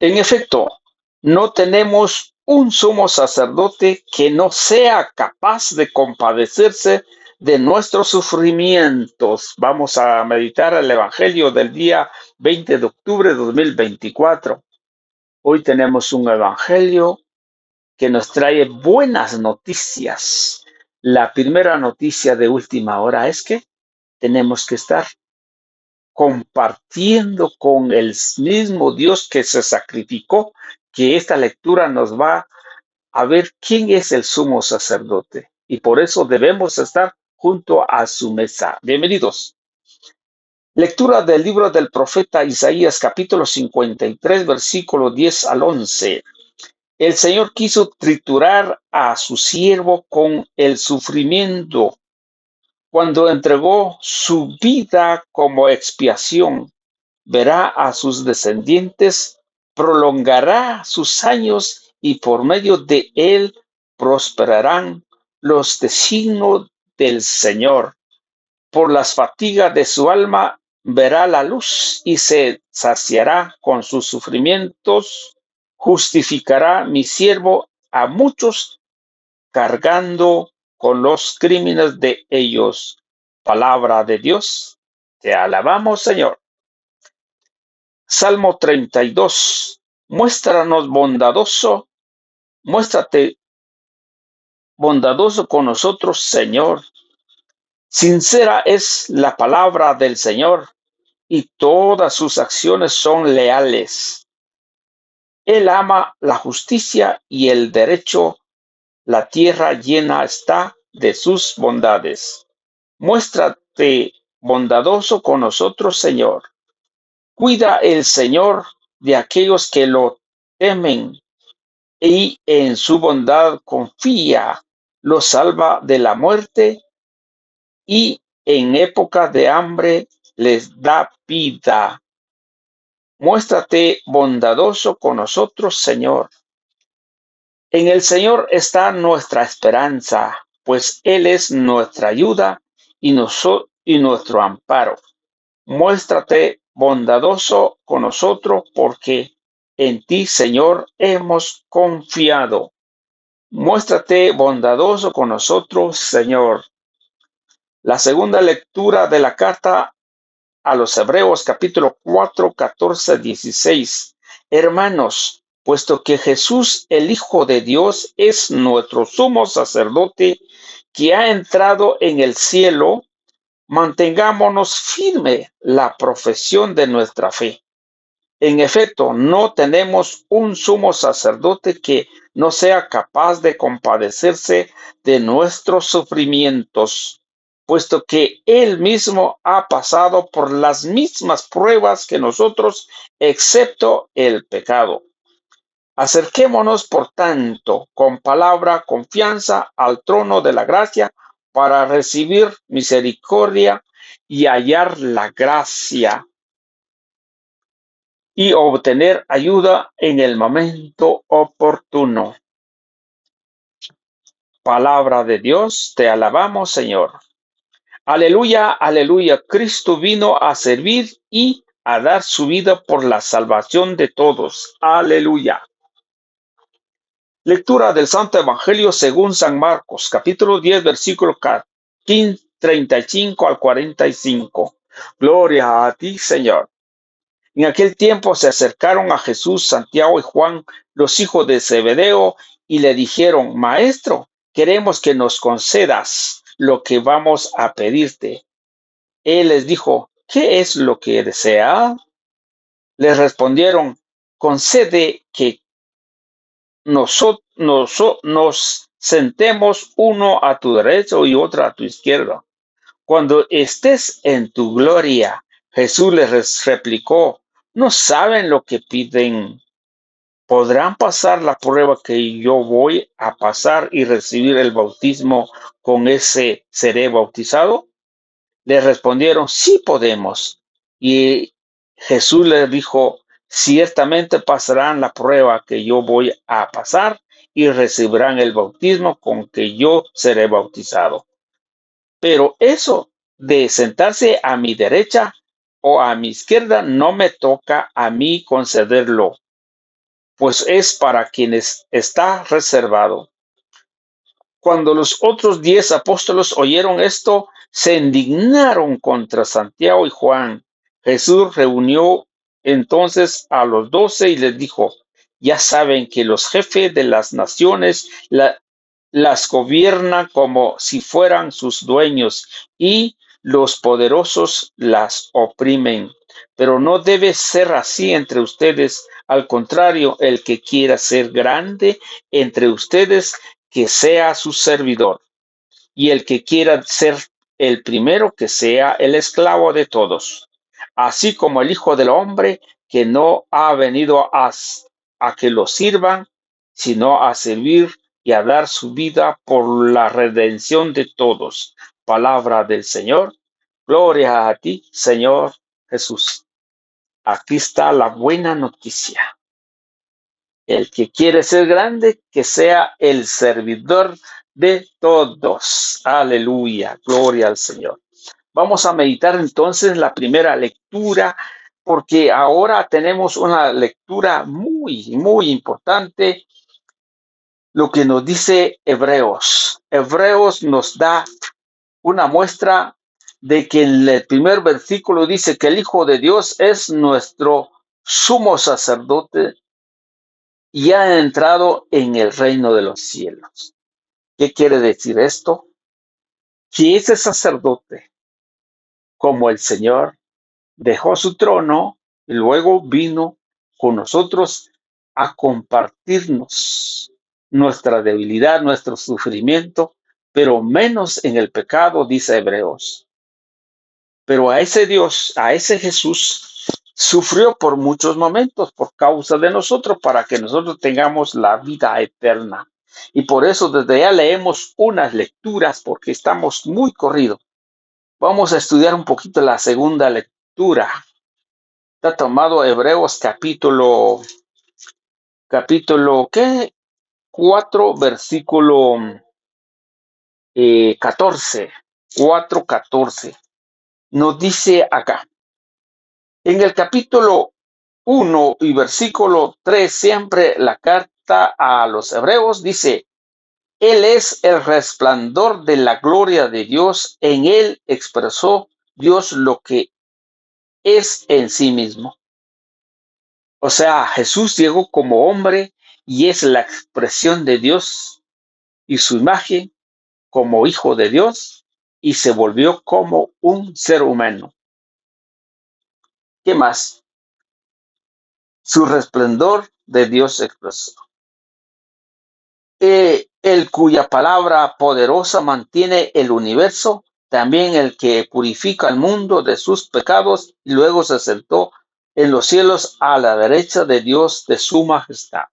En efecto, no tenemos un sumo sacerdote que no sea capaz de compadecerse de nuestros sufrimientos. Vamos a meditar el Evangelio del día 20 de octubre de 2024. Hoy tenemos un Evangelio que nos trae buenas noticias. La primera noticia de última hora es que tenemos que estar compartiendo con el mismo Dios que se sacrificó, que esta lectura nos va a ver quién es el sumo sacerdote. Y por eso debemos estar junto a su mesa. Bienvenidos. Lectura del libro del profeta Isaías, capítulo 53, versículo 10 al 11. El Señor quiso triturar a su siervo con el sufrimiento cuando entregó su vida como expiación. Verá a sus descendientes, prolongará sus años y por medio de él prosperarán los designios del Señor. Por las fatigas de su alma verá la luz y se saciará con sus sufrimientos. Justificará mi siervo a muchos, cargando con los crímenes de ellos. Palabra de Dios. Te alabamos, Señor. Salmo 32. Muéstranos bondadoso, muéstrate bondadoso con nosotros, Señor. Sincera es la palabra del Señor y todas sus acciones son leales. Él ama la justicia y el derecho. La tierra llena está de sus bondades. Muéstrate bondadoso con nosotros, Señor. Cuida el Señor de aquellos que lo temen y en su bondad confía. Los salva de la muerte y en época de hambre les da vida. Muéstrate bondadoso con nosotros, Señor. En el Señor está nuestra esperanza, pues Él es nuestra ayuda y nuestro amparo. Muéstrate bondadoso con nosotros, porque en ti, Señor, hemos confiado. Muéstrate bondadoso con nosotros, Señor. La segunda lectura de la carta a los Hebreos, capítulo 4, 14, 16. Hermanos, puesto que Jesús, el Hijo de Dios, es nuestro sumo sacerdote que ha entrado en el cielo, mantengámonos firme la profesión de nuestra fe. En efecto, no tenemos un sumo sacerdote que no sea capaz de compadecerse de nuestros sufrimientos, puesto que Él mismo ha pasado por las mismas pruebas que nosotros, excepto el pecado. Acerquémonos, por tanto, con palabra, confianza al trono de la gracia para recibir misericordia y hallar la gracia y obtener ayuda en el momento oportuno. Palabra de Dios, te alabamos, Señor. Aleluya, aleluya. Cristo vino a servir y a dar su vida por la salvación de todos. Aleluya. Lectura del Santo Evangelio según San Marcos, capítulo 10, versículo 35 al 45. Gloria a ti, Señor. En aquel tiempo se acercaron a Jesús Santiago y Juan, los hijos de Zebedeo, y le dijeron: Maestro, queremos que nos concedas lo que vamos a pedirte. Él les dijo: ¿Qué es lo que desea? Les respondieron: concede que nos sentemos uno a tu derecha y otro a tu izquierda, cuando estés en tu gloria. Jesús les replicó: ¿no saben lo que piden? ¿Podrán pasar la prueba que yo voy a pasar y recibir el bautismo con ese seré bautizado? Le respondieron: sí podemos. Y Jesús les dijo: ciertamente pasarán la prueba que yo voy a pasar y recibirán el bautismo con que yo seré bautizado. Pero eso de sentarse a mi derecha o a mi izquierda no me toca a mí concederlo. pues es para quienes está reservado. Cuando los otros 10 apóstoles oyeron esto, se indignaron contra Santiago y Juan. Jesús reunió entonces a los 12 y les dijo: ya saben que los jefes de las naciones las gobiernan como si fueran sus dueños, y los poderosos las oprimen. Pero no debe ser así entre ustedes. Al contrario, el que quiera ser grande entre ustedes, que sea su servidor, y el que quiera ser el primero, que sea el esclavo de todos. Así como el Hijo del Hombre, que no ha venido a que lo sirvan, sino a servir y a dar su vida por la redención de todos. Palabra del Señor. Gloria a ti, Señor Jesús. Aquí está la buena noticia. El que quiere ser grande, que sea el servidor de todos. Aleluya, gloria al Señor. Vamos a meditar entonces la primera lectura, porque ahora tenemos una lectura muy importante, lo que nos dice Hebreos. Hebreos nos da una muestra de que en el primer versículo dice que el Hijo de Dios es nuestro sumo sacerdote y ha entrado en el reino de los cielos. ¿Qué quiere decir esto? Que ese sacerdote, como el Señor, dejó su trono y luego vino con nosotros a compartirnos nuestra debilidad, nuestro sufrimiento, pero menos en el pecado, dice Hebreos. Pero a ese Dios, a ese Jesús, sufrió por muchos momentos por causa de nosotros, para que nosotros tengamos la vida eterna. Y por eso desde ya leemos unas lecturas, porque estamos muy corridos. Vamos a estudiar un poquito la segunda lectura. Está tomado Hebreos capítulo ¿qué? 4, versículo 14. 4:14. Nos dice acá. En el capítulo 1 y versículo 3, siempre la carta a los hebreos dice: Él es el resplandor de la gloria de Dios, en Él expresó Dios lo que es en sí mismo. O sea, Jesús llegó como hombre y es la expresión de Dios y su imagen como hijo de Dios, y se volvió como un ser humano. ¿Qué más? Su resplandor de Dios expresó. El cuya palabra poderosa mantiene el universo, también el que purifica al mundo de sus pecados, y luego se sentó en los cielos a la derecha de Dios de su majestad,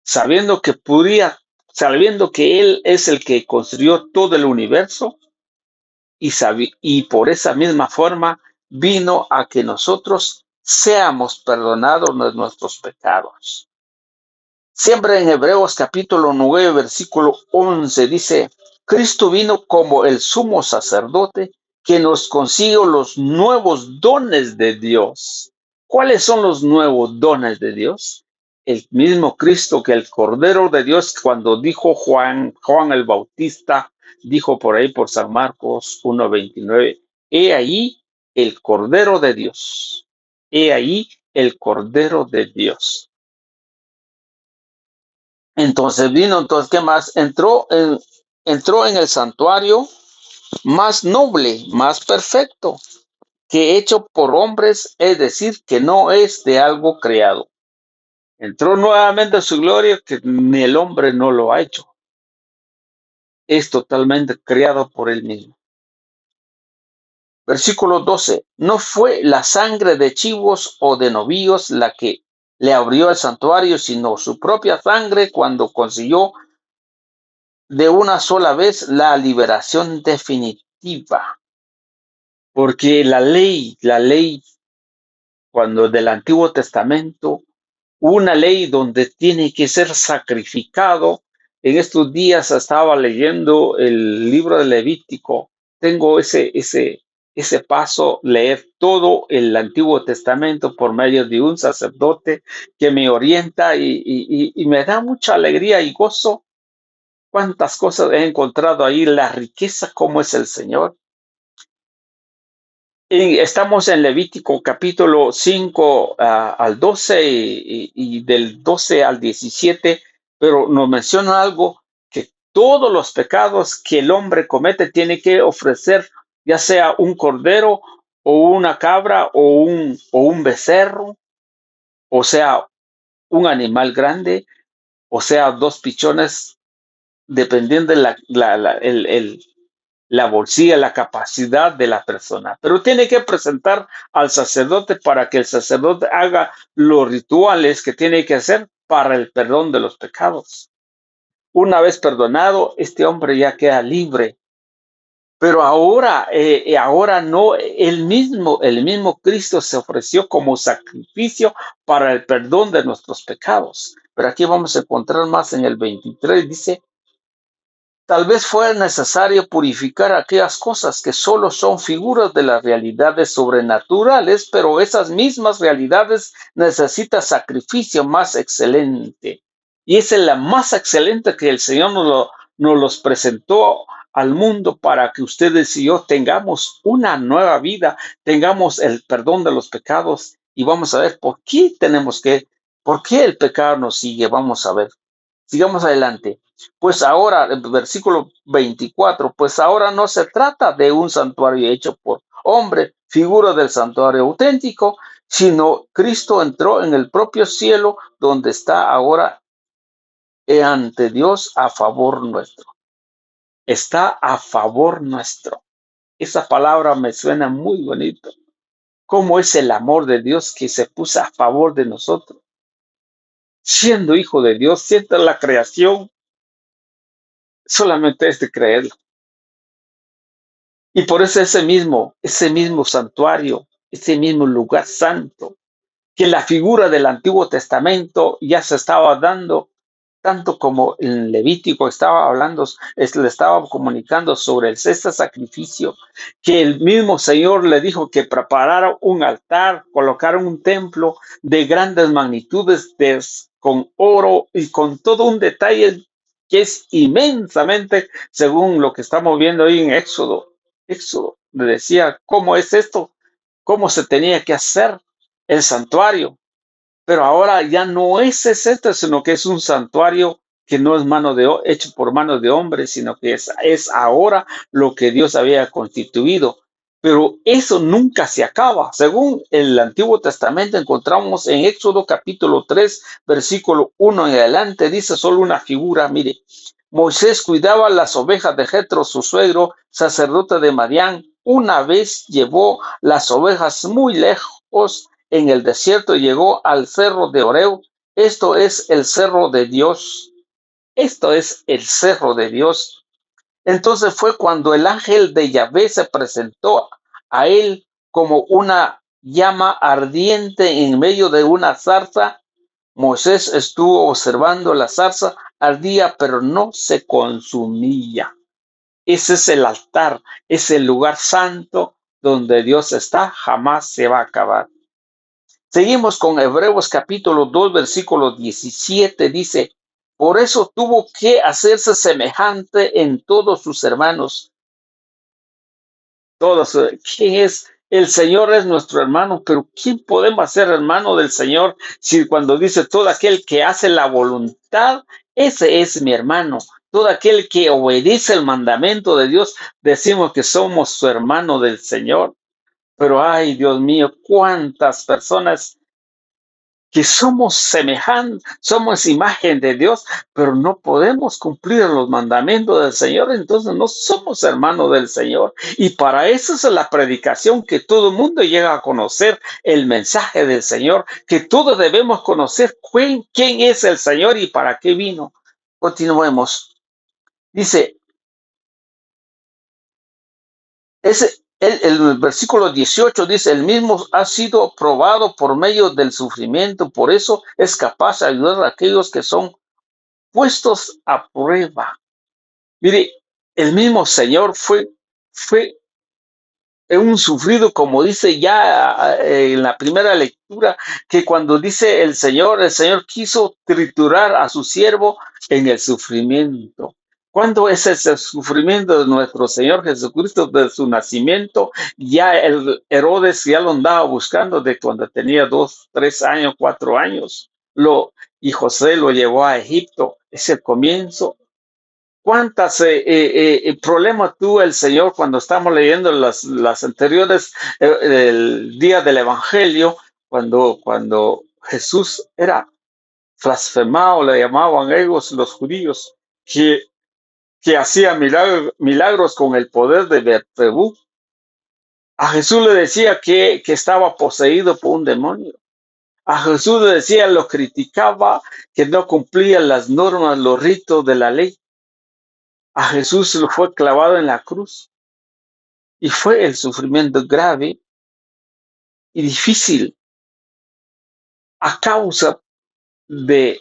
sabiendo que Él es el que construyó todo el universo, y por esa misma forma vino a que nosotros seamos perdonados de nuestros pecados. Siempre en Hebreos capítulo 9, versículo 11 dice: Cristo vino como el sumo sacerdote que nos consiguió los nuevos dones de Dios. ¿Cuáles son los nuevos dones de Dios? El mismo Cristo, que el Cordero de Dios, cuando dijo Juan el Bautista, dijo por ahí por San Marcos 1:29, he ahí el Cordero de Dios. He ahí el Cordero de Dios. Entonces ¿qué más? Entró en el santuario más noble, más perfecto, que hecho por hombres, es decir, que no es de algo creado. Entró nuevamente a su gloria, que ni el hombre no lo ha hecho. Es totalmente creado por él mismo. Versículo 12. No fue la sangre de chivos o de novillos la que le abrió el santuario, sino su propia sangre, cuando consiguió de una sola vez la liberación definitiva. Porque la ley, cuando del Antiguo Testamento, una ley donde tiene que ser sacrificado. En estos días estaba leyendo el libro de Levítico. Tengo ese ese paso, leer todo el Antiguo Testamento por medio de un sacerdote que me orienta y me da mucha alegría y gozo. Cuántas cosas he encontrado ahí, la riqueza, cómo es el Señor. Y estamos en Levítico capítulo 5 al 12 y del 12 al 17, pero nos menciona algo, que todos los pecados que el hombre comete tiene que ofrecer, ya sea un cordero o una cabra o un becerro, o sea, un animal grande, o sea, dos pichones, dependiendo de la bolsilla, la capacidad de la persona. Pero tiene que presentar al sacerdote para que el sacerdote haga los rituales que tiene que hacer para el perdón de los pecados. Una vez perdonado, este hombre ya queda libre. Pero ahora no, el mismo Cristo se ofreció como sacrificio para el perdón de nuestros pecados. Pero aquí vamos a encontrar más en el 23, dice: tal vez fuera necesario purificar aquellas cosas que solo son figuras de las realidades sobrenaturales, pero esas mismas realidades necesitan sacrificio más excelente. Y esa es la más excelente que el Señor nos los presentó al mundo para que ustedes y yo tengamos una nueva vida, tengamos el perdón de los pecados. Y vamos a ver por qué el pecado nos sigue. Vamos a ver. Sigamos adelante. Pues ahora, el versículo 24, pues ahora no se trata de un santuario hecho por hombre, figura del santuario auténtico, sino Cristo entró en el propio cielo donde está ahora ante Dios a favor nuestro. Está a favor nuestro. Esa palabra me suena muy bonito. ¿Cómo es el amor de Dios que se puso a favor de nosotros? Siendo hijo de Dios, siendo la creación, solamente es de creerlo. Y por eso ese mismo santuario, ese mismo lugar santo, que la figura del Antiguo Testamento ya se estaba dando, tanto como en Levítico estaba hablando, le estaba comunicando sobre el sexto sacrificio, que el mismo Señor le dijo que preparara un altar, colocara un templo de grandes magnitudes, con oro y con todo un detalle que es inmensamente, según lo que estamos viendo ahí en Éxodo. Éxodo le decía cómo es esto, cómo se tenía que hacer el santuario. Pero ahora ya no es este, sino que es un santuario que no es hecho por manos de hombres, sino que es ahora lo que Dios había constituido. Pero eso nunca se acaba. Según el Antiguo Testamento, encontramos en Éxodo capítulo 3, versículo 1 en adelante, dice solo una figura. Mire, Moisés cuidaba las ovejas de Jetro, su suegro, sacerdote de Madián. Una vez llevó las ovejas muy lejos en el desierto, llegó al cerro de Oreo. Esto es el cerro de Dios. Esto es el cerro de Dios. Entonces fue cuando el ángel de Yahvé se presentó a él como una llama ardiente en medio de una zarza. Moisés estuvo observando la zarza, ardía, pero no se consumía. Ese es el altar, es el lugar santo donde Dios está, jamás se va a acabar. Seguimos con Hebreos capítulo 2, versículo 17, dice: por eso tuvo que hacerse semejante en todos sus hermanos. Todos, ¿quién es? El Señor es nuestro hermano, pero ¿quién podemos ser hermano del Señor si cuando dice todo aquel que hace la voluntad, ese es mi hermano? Todo aquel que obedece el mandamiento de Dios, decimos que somos su hermano del Señor. Pero ay, Dios mío, cuántas personas que somos semejantes, somos imagen de Dios, pero no podemos cumplir los mandamientos del Señor, entonces no somos hermanos del Señor. Y para eso es la predicación, que todo el mundo llega a conocer el mensaje del Señor, que todos debemos conocer quién es el Señor y para qué vino. Continuemos. Dice, el versículo 18 dice: el mismo ha sido probado por medio del sufrimiento, por eso es capaz de ayudar a aquellos que son puestos a prueba. Mire, el mismo Señor fue un sufrido, como dice ya en la primera lectura, que cuando dice el Señor quiso triturar a su siervo en el sufrimiento. ¿Cuándo es ese sufrimiento de nuestro Señor Jesucristo de su nacimiento? Ya el Herodes ya lo andaba buscando de cuando tenía 2, 3 años, 4 años. Y José lo llevó a Egipto. Es el comienzo. ¿Cuántas problemas tuvo el Señor cuando estamos leyendo las anteriores, el día del Evangelio, cuando Jesús era blasfemado, le llamaban ellos los judíos, que hacía milagros con el poder de Beelzebú? A Jesús le decía que estaba poseído por un demonio. A Jesús le decía, lo criticaba, que no cumplía las normas, los ritos de la ley. A Jesús lo fue clavado en la cruz. Y fue el sufrimiento grave y difícil a causa de,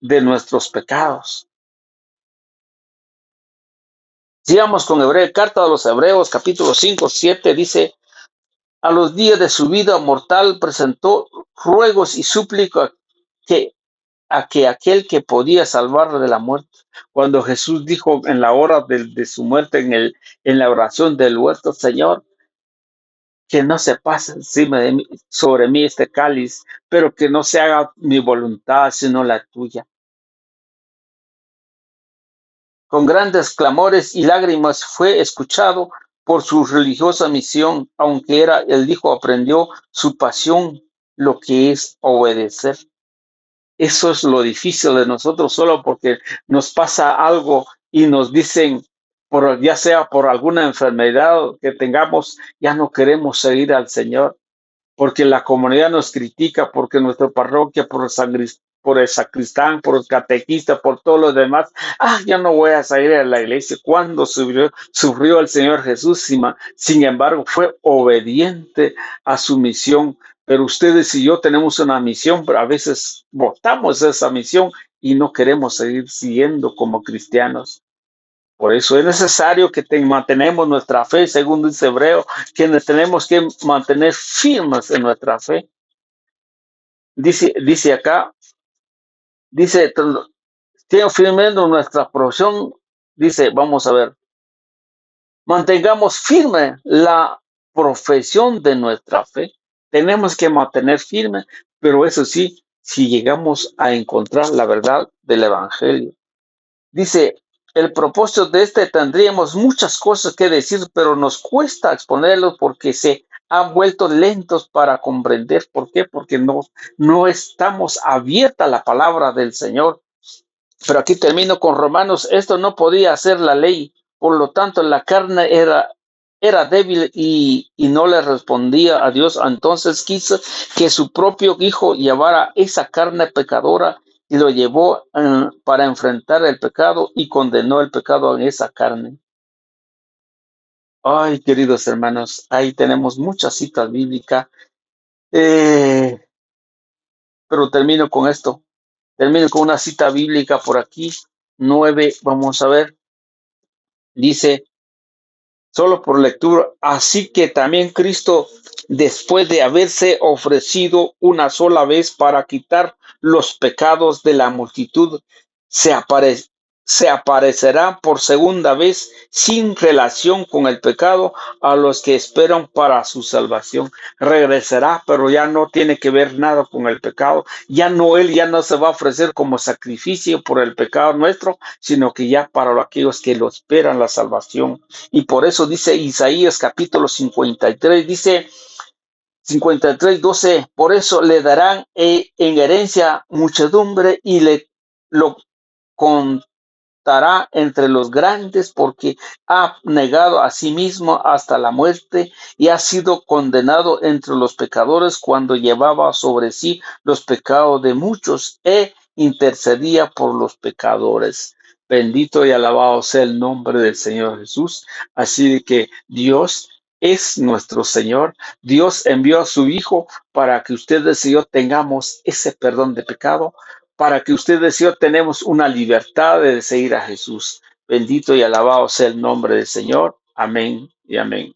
de nuestros pecados. Sigamos con Carta a los Hebreos, capítulo 5, 7, dice: a los días de su vida mortal presentó ruegos y súplicas a que aquel que podía salvarle de la muerte. Cuando Jesús dijo en la hora de su muerte, en la oración del huerto: Señor, que no se pase encima de mí, sobre mí este cáliz, pero que no se haga mi voluntad, sino la tuya. Con grandes clamores y lágrimas fue escuchado por su religiosa misión, aunque era el hijo, aprendió su pasión, lo que es obedecer. Eso es lo difícil de nosotros, solo porque nos pasa algo y nos dicen, ya sea por alguna enfermedad que tengamos, ya no queremos seguir al Señor, porque la comunidad nos critica, porque nuestra parroquia, por el sacristán, por el catequista, por todos los demás, ya no voy a salir a la iglesia. Cuando sufrió el Señor Jesús, sin embargo, fue obediente a su misión. Pero ustedes y yo tenemos una misión, pero a veces votamos esa misión y no queremos seguir siguiendo como cristianos. Por eso es necesario que mantenemos nuestra fe, según dice Hebreo, que tenemos que mantener firmes en nuestra fe. Dice acá, dice, firmando nuestra profesión, dice, vamos a ver, mantengamos firme la profesión de nuestra fe. Tenemos que mantener firme, pero eso sí, si llegamos a encontrar la verdad del Evangelio. Dice, el propósito de tendríamos muchas cosas que decir, pero nos cuesta exponerlos porque se han vuelto lentos para comprender. ¿Por qué? Porque no estamos abiertos a la palabra del Señor. Pero aquí termino con Romanos. Esto no podía hacer la ley, por lo tanto la carne era débil y no le respondía a Dios. Entonces quiso que su propio hijo llevara esa carne pecadora y lo llevó para enfrentar el pecado y condenó el pecado en esa carne. Ay, queridos hermanos, ahí tenemos muchas citas bíblicas, pero termino con esto. Termino con una cita bíblica por aquí, 9, vamos a ver. Dice, solo por lectura, así que también Cristo, después de haberse ofrecido una sola vez para quitar los pecados de la multitud, se aparecerá por segunda vez sin relación con el pecado a los que esperan para su salvación. Regresará, pero ya no tiene que ver nada con el pecado. Él ya no se va a ofrecer como sacrificio por el pecado nuestro, sino que ya para aquellos que lo esperan la salvación. Y por eso dice Isaías capítulo 53, dice 53, 12, por eso le darán en herencia muchedumbre y lo contará entre los grandes, porque ha negado a sí mismo hasta la muerte y ha sido condenado entre los pecadores cuando llevaba sobre sí los pecados de muchos e intercedía por los pecadores. Bendito y alabado sea el nombre del Señor Jesús. Así que Dios es nuestro Señor. Dios envió a su Hijo para que ustedes y yo tengamos ese perdón de pecado, para que ustedes y yo tenemos una libertad de seguir a Jesús. Bendito y alabado sea el nombre del Señor. Amén y amén.